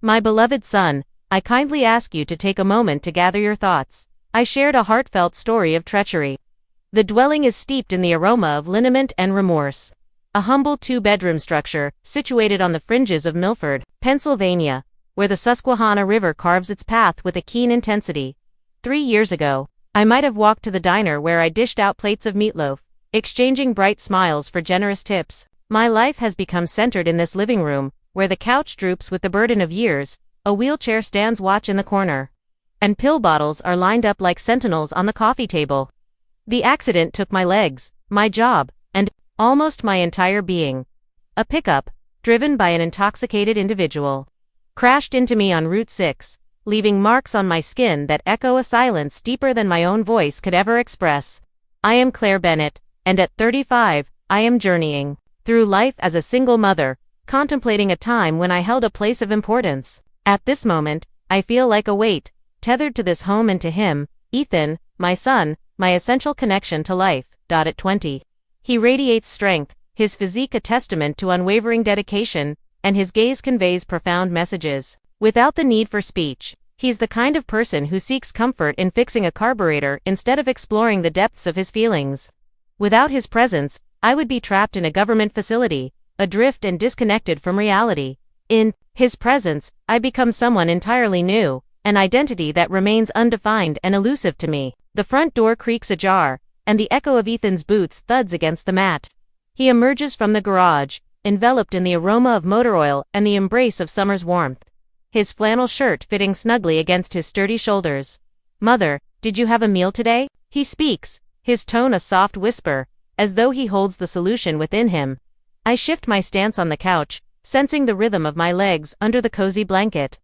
My beloved son, I kindly ask you to take a moment to gather your thoughts. I shared a heartfelt story of treachery. The dwelling is steeped in the aroma of liniment and remorse. A humble two-bedroom structure, situated on the fringes of Milford, Pennsylvania, where the Susquehanna River carves its path with a keen intensity. 3 years ago, I might have walked to the diner where I dished out plates of meatloaf, exchanging bright smiles for generous tips. My life has become centered in this living room, where the couch droops with the burden of years, a wheelchair stands watch in the corner, and pill bottles are lined up like sentinels on the coffee table. The accident took my legs, my job, and almost my entire being. A pickup, driven by an intoxicated individual, crashed into me on Route 6, leaving marks on my skin that echo a silence deeper than my own voice could ever express. I am Claire Bennett, and at 35, I am journeying through life as a single mother, contemplating a time when I held a place of importance. At this moment, I feel like a weight, tethered to this home and to him, Ethan, my son, my essential connection to life. At 20, he radiates strength, his physique a testament to unwavering dedication, and his gaze conveys profound messages. Without the need for speech, he's the kind of person who seeks comfort in fixing a carburetor instead of exploring the depths of his feelings. Without his presence, I would be trapped in a government facility, adrift and disconnected from reality. In his presence, I become someone entirely new, an identity that remains undefined and elusive to me. The front door creaks ajar, and the echo of Ethan's boots thuds against the mat. He emerges from the garage, enveloped in the aroma of motor oil and the embrace of summer's warmth, his flannel shirt fitting snugly against his sturdy shoulders. "Mother, did you have a meal today?" He speaks, his tone a soft whisper, as though he holds the solution within him. I shift my stance on the couch, sensing the rhythm of my legs under the cozy blanket.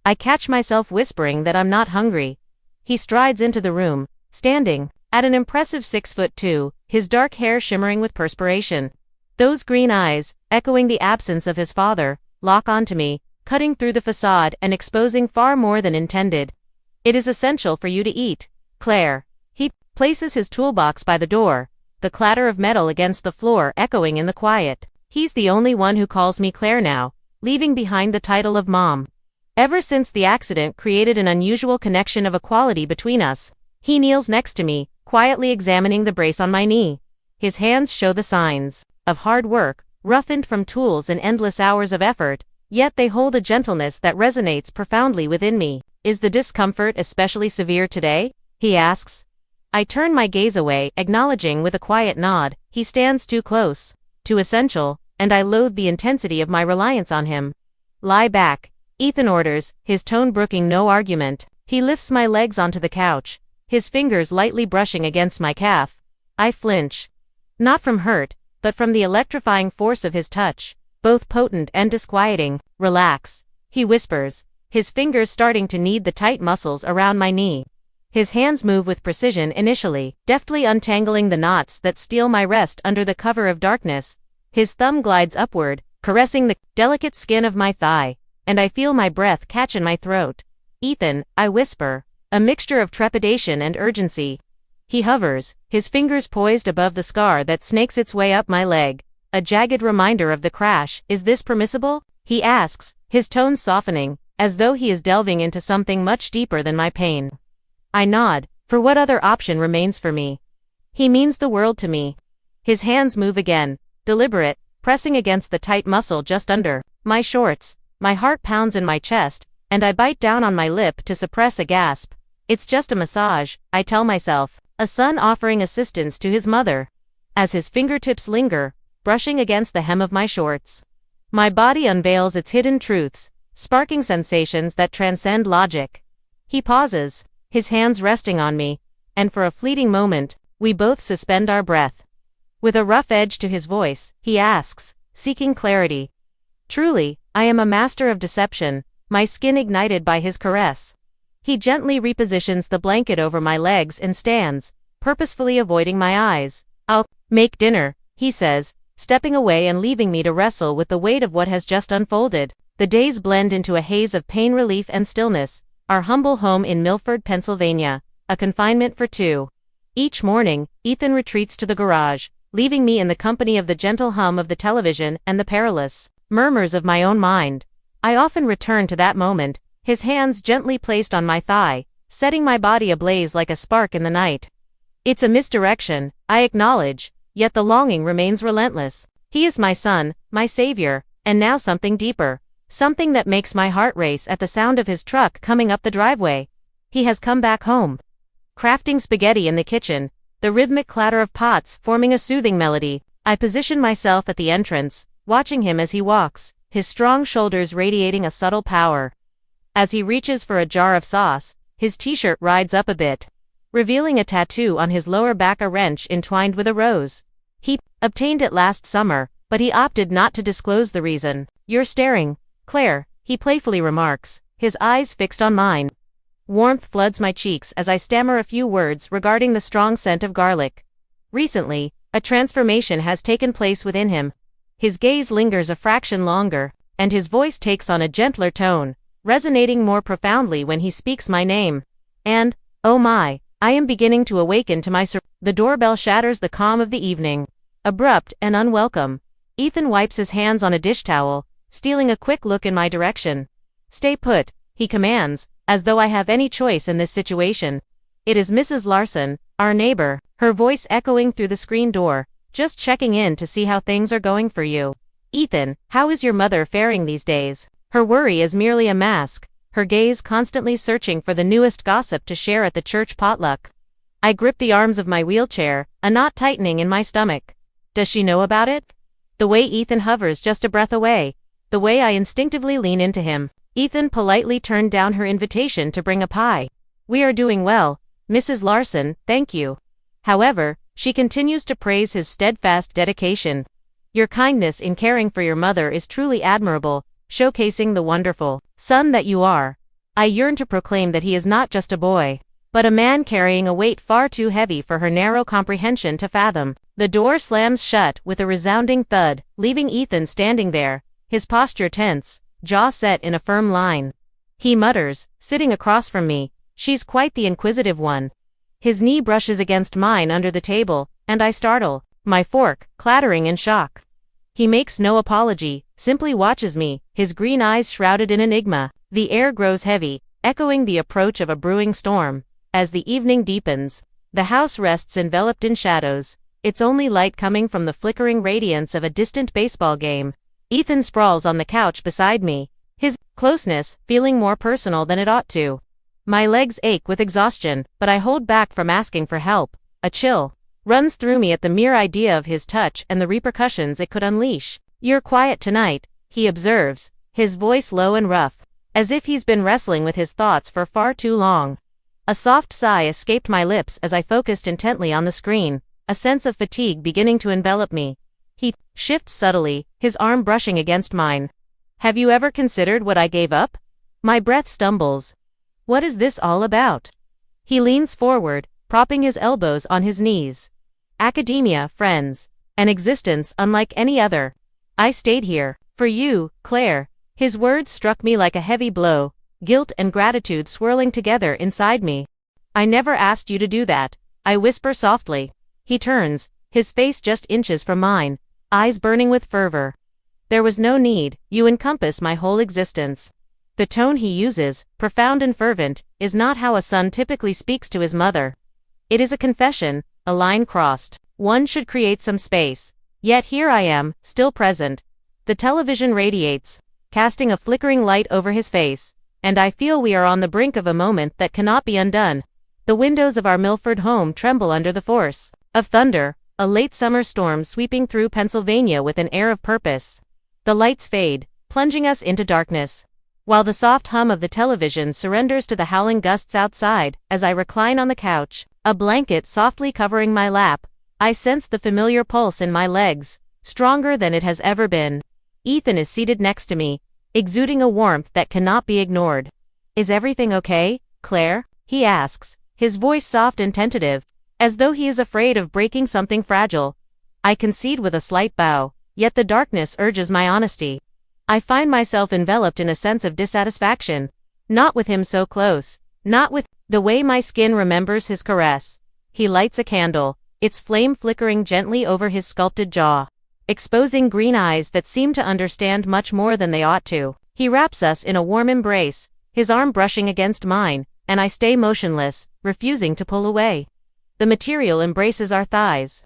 I catch myself whispering that I'm not hungry. He strides into the room, standing at an impressive 6'2", his dark hair shimmering with perspiration. Those green eyes, echoing the absence of his father, lock onto me, cutting through the facade and exposing far more than intended. "It is essential for you to eat, Claire." He places his toolbox by the door, the clatter of metal against the floor echoing in the quiet. He's the only one who calls me Claire now, leaving behind the title of Mom. Ever since the accident created an unusual connection of equality between us, he kneels next to me, quietly examining the brace on my knee. His hands show the signs of hard work, roughened from tools and endless hours of effort, yet they hold a gentleness that resonates profoundly within me. "Is the discomfort especially severe today?" he asks. I turn my gaze away, acknowledging with a quiet nod. He stands too close, too essential, and I loathe the intensity of my reliance on him. "Lie back," Ethan orders, his tone brooking no argument. He lifts my legs onto the couch, his fingers lightly brushing against my calf. I flinch. Not from hurt, but from the electrifying force of his touch, both potent and disquieting. "Relax," he whispers, his fingers starting to knead the tight muscles around my knee. His hands move with precision initially, deftly untangling the knots that steal my rest under the cover of darkness. His thumb glides upward, caressing the delicate skin of my thigh, and I feel my breath catch in my throat. "Ethan," I whisper, a mixture of trepidation and urgency. He hovers, his fingers poised above the scar that snakes its way up my leg, a jagged reminder of the crash. "Is this permissible?" he asks, his tone softening, as though he is delving into something much deeper than my pain. I nod, for what other option remains for me? He means the world to me. His hands move again, deliberate, pressing against the tight muscle just under my shorts. My heart pounds in my chest, and I bite down on my lip to suppress a gasp. It's just a massage, I tell myself, a son offering assistance to his mother. As his fingertips linger, brushing against the hem of my shorts, my body unveils its hidden truths, sparking sensations that transcend logic. He pauses, his hands resting on me, and for a fleeting moment, we both suspend our breath. With a rough edge to his voice, he asks, seeking clarity. Truly, I am a master of deception, my skin ignited by his caress. He gently repositions the blanket over my legs and stands, purposefully avoiding my eyes. "I'll make dinner," he says, stepping away and leaving me to wrestle with the weight of what has just unfolded. The days blend into a haze of pain, relief, and stillness. Our humble home in Milford, Pennsylvania, a confinement for two. Each morning, Ethan retreats to the garage, leaving me in the company of the gentle hum of the television and the perilous murmurs of my own mind. I often return to that moment, his hands gently placed on my thigh, setting my body ablaze like a spark in the night. It's a misdirection, I acknowledge, yet the longing remains relentless. He is my son, my savior, and now something deeper. Something that makes my heart race at the sound of his truck coming up the driveway. He has come back home. Crafting spaghetti in the kitchen, the rhythmic clatter of pots forming a soothing melody. I position myself at the entrance, watching him as he walks, his strong shoulders radiating a subtle power. As he reaches for a jar of sauce, his t-shirt rides up a bit, revealing a tattoo on his lower back, a wrench entwined with a rose. He obtained it last summer, but he opted not to disclose the reason. You're staring, Claire, he playfully remarks, his eyes fixed on mine. Warmth floods my cheeks as I stammer a few words regarding the strong scent of garlic. Recently, a transformation has taken place within him. His gaze lingers a fraction longer, and his voice takes on a gentler tone, resonating more profoundly when he speaks my name. And, oh my, I am beginning to awaken to my The doorbell shatters the calm of the evening. Abrupt and unwelcome. Ethan wipes his hands on a dish towel, stealing a quick look in my direction. Stay put, he commands, as though I have any choice in this situation. It is Mrs. Larson, our neighbor, her voice echoing through the screen door, just checking in to see how things are going for you. Ethan, how is your mother faring these days? Her worry is merely a mask, her gaze constantly searching for the newest gossip to share at the church potluck. I grip the arms of my wheelchair, a knot tightening in my stomach. Does she know about it? The way Ethan hovers just a breath away, the way I instinctively lean into him. Ethan politely turned down her invitation to bring a pie. We are doing well, Mrs. Larson, thank you. However, she continues to praise his steadfast dedication. Your kindness in caring for your mother is truly admirable, showcasing the wonderful son that you are. I yearn to proclaim that he is not just a boy, but a man carrying a weight far too heavy for her narrow comprehension to fathom. The door slams shut with a resounding thud, leaving Ethan standing there, his posture tense, jaw set in a firm line. He mutters, sitting across from me, she's quite the inquisitive one. His knee brushes against mine under the table, and I startle, my fork clattering in shock. He makes no apology, simply watches me, his green eyes shrouded in enigma. The air grows heavy, echoing the approach of a brewing storm. As the evening deepens, the house rests enveloped in shadows, its only light coming from the flickering radiance of a distant baseball game. Ethan sprawls on the couch beside me, his closeness feeling more personal than it ought to. My legs ache with exhaustion, but I hold back from asking for help. A chill runs through me at the mere idea of his touch and the repercussions it could unleash. You're quiet tonight, he observes, his voice low and rough, as if he's been wrestling with his thoughts for far too long. A soft sigh escaped my lips as I focused intently on the screen, a sense of fatigue beginning to envelop me. He shifts subtly, his arm brushing against mine. Have you ever considered what I gave up? My breath stumbles. What is this all about? He leans forward, propping his elbows on his knees. Academia, friends, an existence unlike any other. I stayed here, for you, Claire. His words struck me like a heavy blow, guilt and gratitude swirling together inside me. I never asked you to do that, I whisper softly. He turns, his face just inches from mine, eyes burning with fervor. There was no need, you encompass my whole existence. The tone he uses, profound and fervent, is not how a son typically speaks to his mother. It is a confession, a line crossed. One should create some space. Yet here I am, still present. The television radiates, casting a flickering light over his face, and I feel we are on the brink of a moment that cannot be undone. The windows of our Milford home tremble under the force of thunder, a late summer storm sweeping through Pennsylvania with an air of purpose. The lights fade, plunging us into darkness, while the soft hum of the television surrenders to the howling gusts outside. As I recline on the couch, a blanket softly covering my lap, I sense the familiar pulse in my legs, stronger than it has ever been. Ethan is seated next to me, exuding a warmth that cannot be ignored. Is everything okay, Claire? He asks, his voice soft and tentative, as though he is afraid of breaking something fragile. I concede with a slight bow, yet the darkness urges my honesty. I find myself enveloped in a sense of dissatisfaction. Not with him so close, not with the way my skin remembers his caress. He lights a candle, its flame flickering gently over his sculpted jaw, exposing green eyes that seem to understand much more than they ought to. He wraps us in a warm embrace, his arm brushing against mine, and I stay motionless, refusing to pull away. The material embraces our thighs.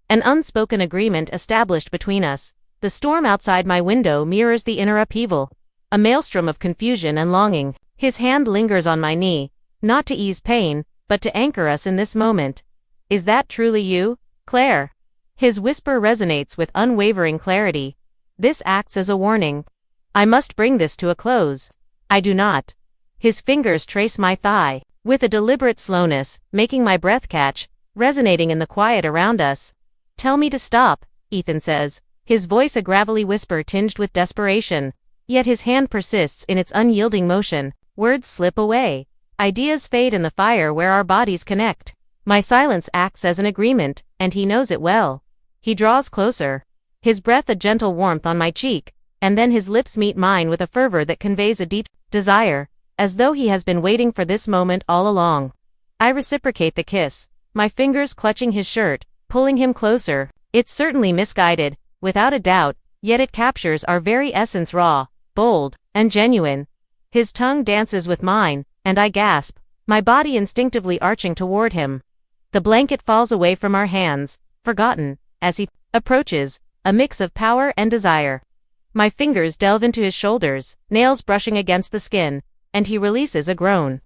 An unspoken agreement established between us. The storm outside my window mirrors the inner upheaval, a maelstrom of confusion and longing. His hand lingers on my knee, not to ease pain, but to anchor us in this moment. Is that truly you, Claire? His whisper resonates with unwavering clarity. This acts as a warning. I must bring this to a close. I do not. His fingers trace my thigh, with a deliberate slowness, making my breath catch, resonating in the quiet around us. Tell me to stop, Ethan says, his voice a gravelly whisper tinged with desperation. Yet his hand persists in its unyielding motion. Words slip away. Ideas fade in the fire where our bodies connect. My silence acts as an agreement, and he knows it well. He draws closer, his breath a gentle warmth on my cheek, and then his lips meet mine with a fervor that conveys a deep desire, as though he has been waiting for this moment all along. I reciprocate the kiss, my fingers clutching his shirt, pulling him closer. It's certainly misguided, without a doubt, yet it captures our very essence, raw, bold, and genuine. His tongue dances with mine, and I gasp, my body instinctively arching toward him. The blanket falls away from our hands, forgotten, as he approaches, a mix of power and desire. My fingers delve into his shoulders, nails brushing against the skin, and he releases a groan.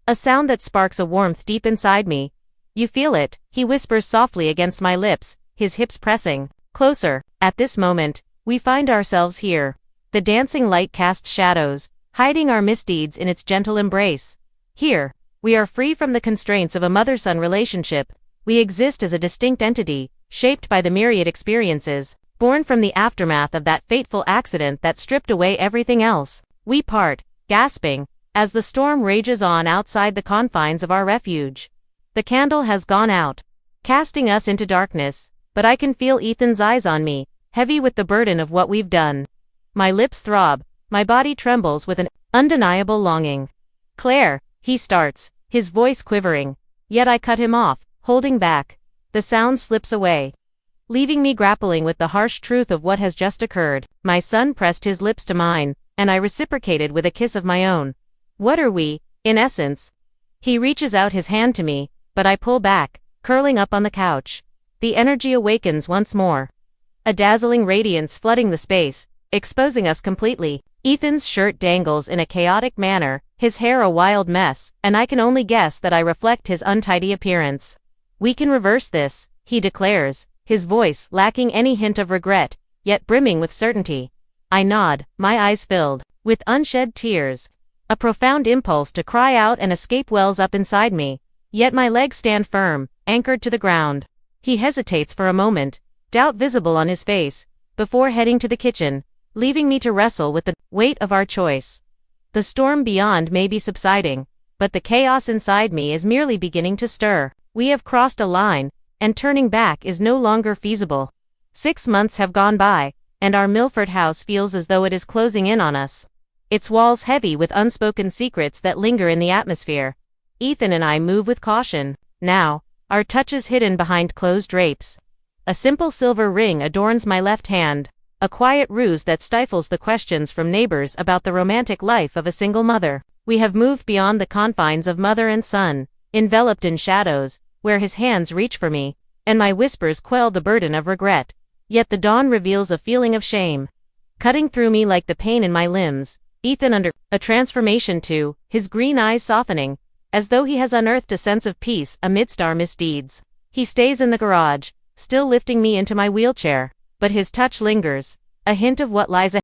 A sound that sparks a warmth deep inside me. You feel it, he whispers softly against my lips, his hips pressing closer. At this moment, we find ourselves here. The dancing light casts shadows, hiding our misdeeds in its gentle embrace. Here, we are free from the constraints of a mother-son relationship. We exist as a distinct entity, shaped by the myriad experiences, born from the aftermath of that fateful accident that stripped away everything else. We part, gasping, as the storm rages on outside the confines of our refuge. The candle has gone out, casting us into darkness, but I can feel Ethan's eyes on me, heavy with the burden of what we've done. My lips throb, my body trembles with an undeniable longing. Claire, he starts, his voice quivering, yet I cut him off, holding back. The sound slips away, leaving me grappling with the harsh truth of what has just occurred. My son pressed his lips to mine, and I reciprocated with a kiss of my own. What are we, in essence? He reaches out his hand to me, but I pull back, curling up on the couch. The energy awakens once more. A dazzling radiance flooding the space, exposing us completely. Ethan's shirt dangles in a chaotic manner, his hair a wild mess, and I can only guess that I reflect his untidy appearance. We can reverse this, he declares, his voice lacking any hint of regret, yet brimming with certainty. I nod, my eyes filled with unshed tears. A profound impulse to cry out and escape wells up inside me, yet my legs stand firm, anchored to the ground. He hesitates for a moment, doubt visible on his face, before heading to the kitchen, leaving me to wrestle with the weight of our choice. The storm beyond may be subsiding, but the chaos inside me is merely beginning to stir. We have crossed a line, and turning back is no longer feasible. 6 months have gone by, and our Milford house feels as though it is closing in on us. Its walls heavy with unspoken secrets that linger in the atmosphere. Ethan and I move with caution. Now, our touches hidden behind closed drapes. A simple silver ring adorns my left hand, a quiet ruse that stifles the questions from neighbors about the romantic life of a single mother. We have moved beyond the confines of mother and son, enveloped in shadows, where his hands reach for me, and my whispers quell the burden of regret. Yet the dawn reveals a feeling of shame, cutting through me like the pain in my limbs. Ethan under a transformation too, his green eyes softening, as though he has unearthed a sense of peace amidst our misdeeds. He stays in the garage, still lifting me into my wheelchair, but his touch lingers, a hint of what lies ahead.